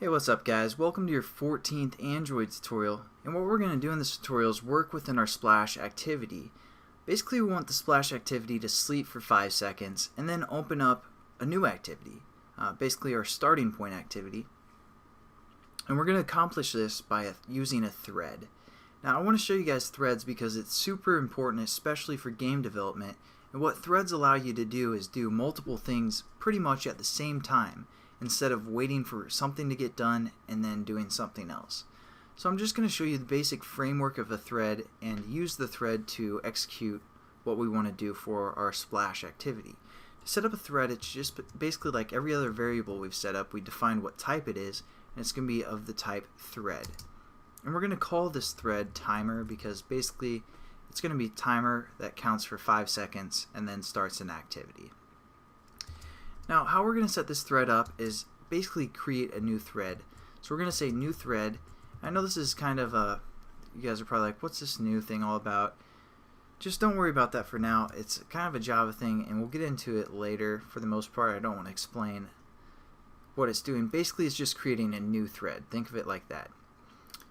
Hey, what's up guys? Welcome to your 14th Android tutorial, and what we're going to do in this tutorial is work within our splash activity. Basically we want the splash activity to sleep for 5 seconds and then open up a new activity, basically our starting point activity, and we're going to accomplish this by using a thread. Now I want to show you guys threads because it's super important, especially for game development, and what threads allow you to do is do multiple things pretty much at the same time, instead of waiting for something to get done and then doing something else. So I'm just going to show you the basic framework of a thread and use the thread to execute what we want to do for our splash activity. To set up a thread, it's just basically like every other variable we've set up. We define what type it is, and it's going to be of the type thread. And we're going to call this thread timer because basically it's going to be timer that counts for 5 seconds and then starts an activity. Now, how we're going to set this thread up is basically create a new thread. So we're going to say new thread. I know this is kind of you guys are probably like, what's this new thing all about? Just don't worry about that for now. It's kind of a Java thing, and we'll get into it later. For the most part, I don't want to explain what it's doing. Basically, it's just creating a new thread. Think of it like that.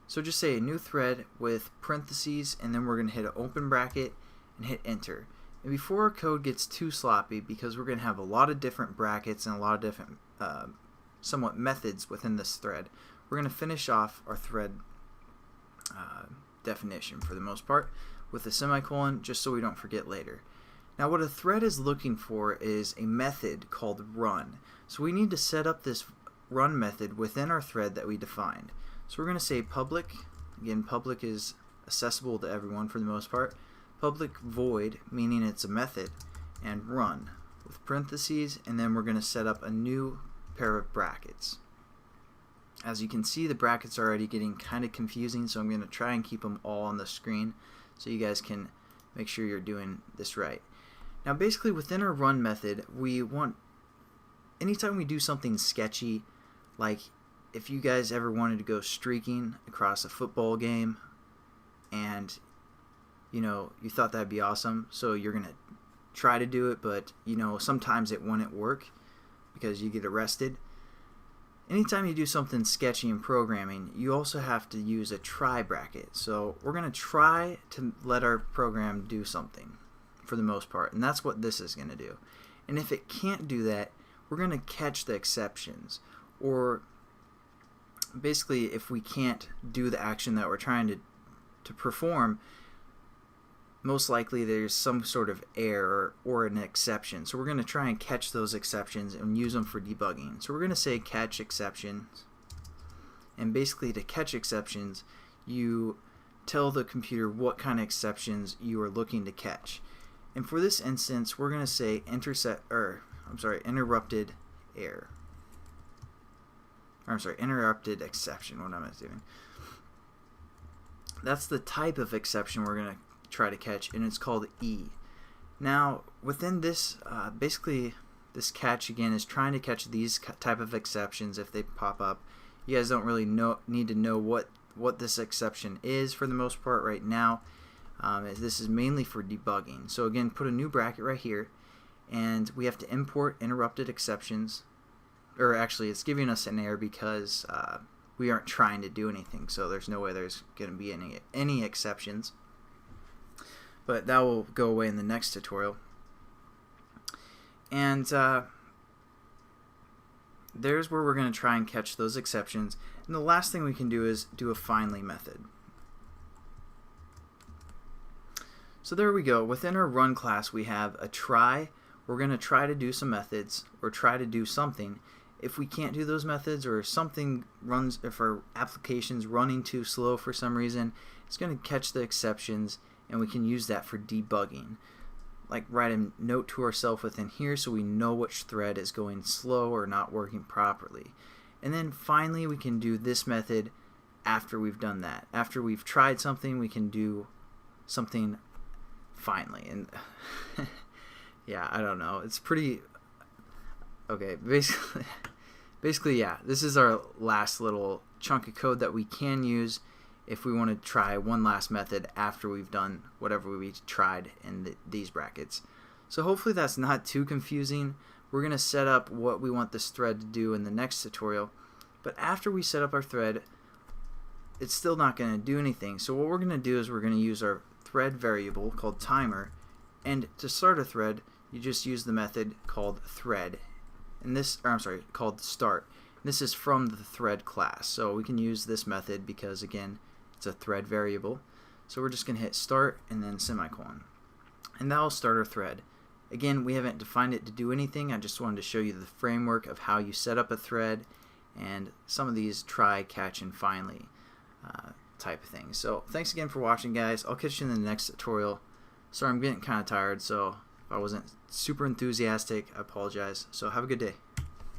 So just say a new thread with parentheses, and then we're going to hit an open bracket and hit enter. And before our code gets too sloppy, because we're going to have a lot of different brackets and a lot of different somewhat methods within this thread, we're going to finish off our thread definition for the most part with a semicolon, just so we don't forget later. Now what a thread is looking for is a method called run. So we need to set up this run method within our thread that we defined. So we're going to say public, again public is accessible to everyone for the most part, public void, meaning it's a method, and run with parentheses, and then we're going to set up a new pair of brackets. As you can see, the brackets are already getting kind of confusing, so I'm going to try and keep them all on the screen so you guys can make sure you're doing this right. Now basically within our run method, we want, anytime we do something sketchy, like if you guys ever wanted to go streaking across a football game and you thought that'd be awesome, so you're gonna try to do it, but sometimes it wouldn't work because you get arrested. Anytime you do something sketchy in programming, you also have to use a try bracket. So we're gonna try to let our program do something for the most part, and that's what this is gonna do. And if it can't do that, we're gonna catch the exceptions, or basically if we can't do the action that we're trying to perform, most likely there's some sort of error or an exception. So we're going to try and catch those exceptions and use them for debugging. So we're going to say catch exceptions, and basically to catch exceptions you tell the computer what kind of exceptions you are looking to catch. And for this instance we're going to say interrupted error. Interrupted exception. What am I doing? That's the type of exception we're going to try to catch, and it's called E. Now within this basically this catch again is trying to catch these type of exceptions if they pop up. You guys don't really need to know what this exception is for the most part right now, as this is mainly for debugging. So again, put a new bracket right here, and we have to import interrupted exceptions, or actually it's giving us an error because we aren't trying to do anything, so there's no way there's going to be any exceptions. But that will go away in the next tutorial. And there's where we're going to try and catch those exceptions. And the last thing we can do is do a finally method. So there we go. Within our run class we have a try. We're going to try to do some methods or try to do something. If we can't do those methods, or something runs, if our application's running too slow for some reason, it's going to catch the exceptions, and we can use that for debugging. Like write a note to ourselves within here so we know which thread is going slow or not working properly. And then finally we can do this method after we've done that. After we've tried something, we can do something finally. And yeah, I don't know. It's pretty okay. Basically, yeah, this is our last little chunk of code that we can use if we want to try one last method after we've done whatever we tried in these brackets. So hopefully that's not too confusing. We're going to set up what we want this thread to do in the next tutorial. But after we set up our thread, it's still not going to do anything. So what we're going to do is we're going to use our thread variable called timer, and to start a thread you just use the method called thread, and this, or I'm sorry, called start. This is from the thread class, so we can use this method because again it's a thread variable. So we're just going to hit start and then semicolon, and that will start our thread. Again, we haven't defined it to do anything. I just wanted to show you the framework of how you set up a thread and some of these try, catch, and finally type of things. So thanks again for watching, guys. I'll catch you in the next tutorial. Sorry, I'm getting kind of tired, so if I wasn't super enthusiastic, I apologize. So have a good day.